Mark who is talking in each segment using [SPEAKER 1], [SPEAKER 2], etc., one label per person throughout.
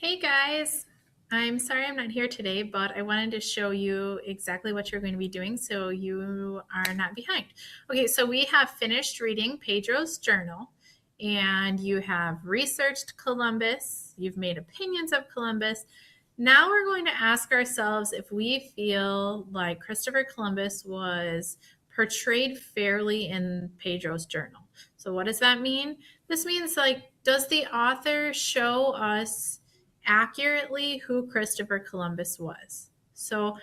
[SPEAKER 1] Hey guys, I'm sorry I'm not here today, but I wanted to show you exactly what you're going to be doing so you are not behind. Okay, so we have finished reading Pedro's journal and you have researched Columbus, you've made opinions of Columbus. Now we're going to ask ourselves if we feel like Christopher Columbus was portrayed fairly in Pedro's journal. So, what does that mean? This means, like, does the author show us accurately who Christopher Columbus was? So,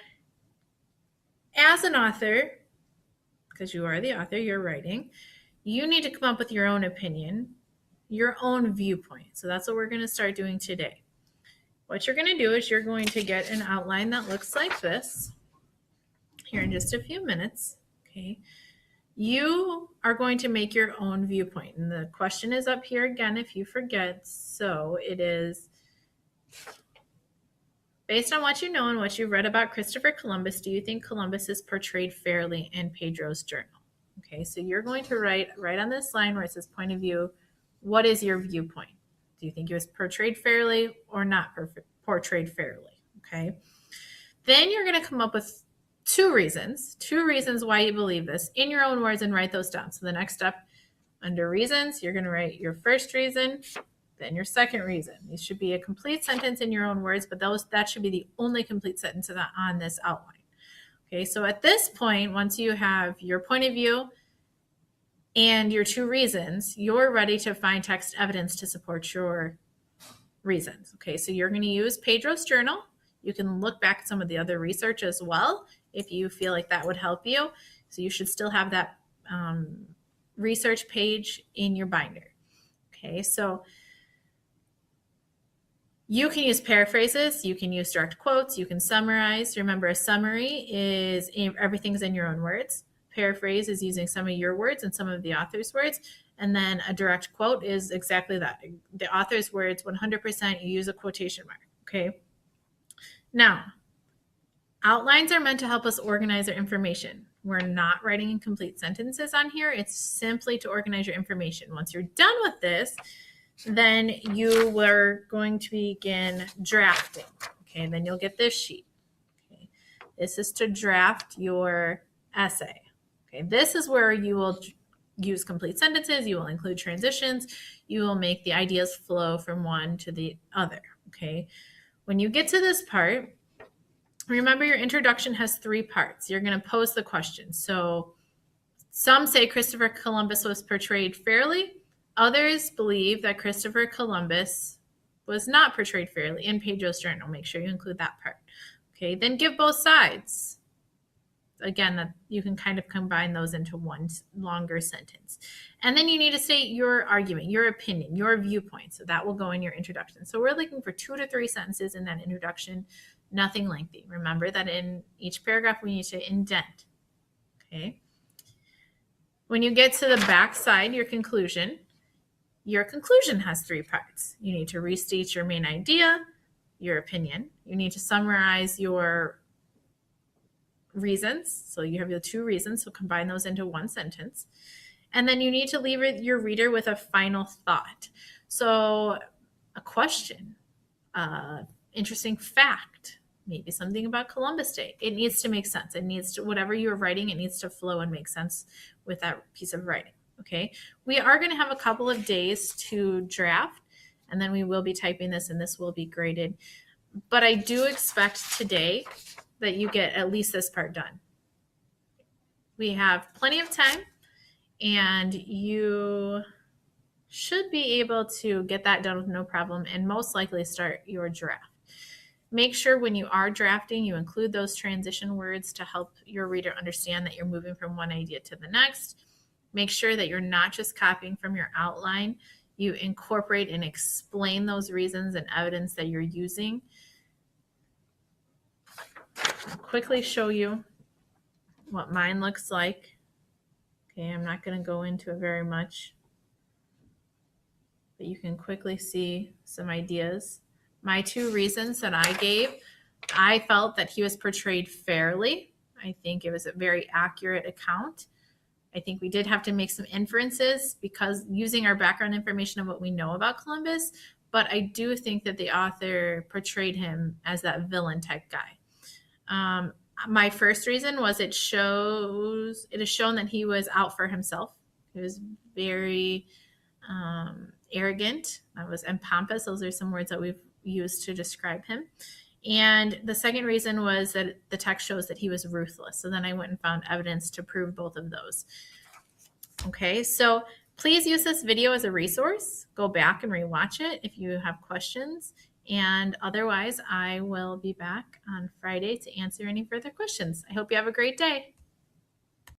[SPEAKER 1] as an author, because you are the author, you're writing, you need to come up with your own opinion, your own viewpoint. So, that's what we're going to start doing today. What you're going to do is you're going to get an outline that looks like this here in just a few minutes. Okay. You are going to make your own viewpoint. And the question is up here again if you forget. So it is based on what you know and what you've read about Christopher Columbus, do you think Columbus is portrayed fairly in Pedro's journal? Okay, so you're going to write right on this line where it says point of view, what is your viewpoint? Do you think he was portrayed fairly or not portrayed fairly? Okay. Then you're going to come up with two reasons why you believe this in your own words and write those down. So the next step under reasons, you're going to write your first reason, then your second reason. These should be a complete sentence in your own words, but that should be the only complete sentence on this outline. Okay, so at this point, once you have your point of view and your two reasons, you're ready to find text evidence to support your reasons. Okay, so you're going to use Pedro's journal. You can look back at some of the other research as well if you feel like that would help you. So you should still have that research page in your binder. Okay, so you can use paraphrases, you can use direct quotes, you can summarize. Remember, a summary is everything's in your own words. Paraphrase is using some of your words and some of the author's words. And then a direct quote is exactly that. The author's words, 100%, you use a quotation mark. Okay. Now, outlines are meant to help us organize our information. We're not writing in complete sentences on here. It's simply to organize your information. Once you're done with this, then you were going to begin drafting. Okay, and then you'll get this sheet. Okay, this is to draft your essay. Okay, this is where you will use complete sentences, you will include transitions, you will make the ideas flow from one to the other. Okay, when you get to this part, remember your introduction has three parts. You're going to pose the question. So some say Christopher Columbus was portrayed fairly. Others believe that Christopher Columbus was not portrayed fairly in Pedro's journal. Make sure you include that part. Okay, then give both sides. Again, that you can kind of combine those into one longer sentence. And then you need to state your argument, your opinion, your viewpoint. So that will go in your introduction. So we're looking for 2 to 3 sentences in that introduction, nothing lengthy. Remember that in each paragraph we need to indent. Okay. When you get to the back side, your conclusion has 3 parts. You need to restate your main idea, your opinion. You need to summarize your reasons. So you have your 2 reasons, so combine those into one sentence. And then you need to leave your reader with a final thought. So a question, interesting fact, maybe something about Columbus Day. It needs to make sense. It needs to, whatever you're writing, it needs to flow and make sense with that piece of writing. Okay, we are going to have a couple of days to draft, and then we will be typing this, and this will be graded. But I do expect today that you get at least this part done. We have plenty of time, and you should be able to get that done with no problem and most likely start your draft. Make sure when you are drafting, you include those transition words to help your reader understand that you're moving from one idea to the next. Make sure that you're not just copying from your outline. You incorporate and explain those reasons and evidence that you're using. I'll quickly show you what mine looks like. Okay, I'm not going to go into it very much, but you can quickly see some ideas. My 2 reasons that I gave, I felt that he was portrayed fairly. I think it was a very accurate account. I think we did have to make some inferences because using our background information of what we know about Columbus, but I do think that the author portrayed him as that villain type guy. My first reason was it is shown that he was out for himself. He was very arrogant. And pompous. Those are some words that we've used to describe him. And the second reason was that the text shows that he was ruthless. So then I went and found evidence to prove both of those. Okay, so please use this video as a resource. Go back and rewatch it if you have questions. And otherwise, I will be back on Friday to answer any further questions. I hope you have a great day.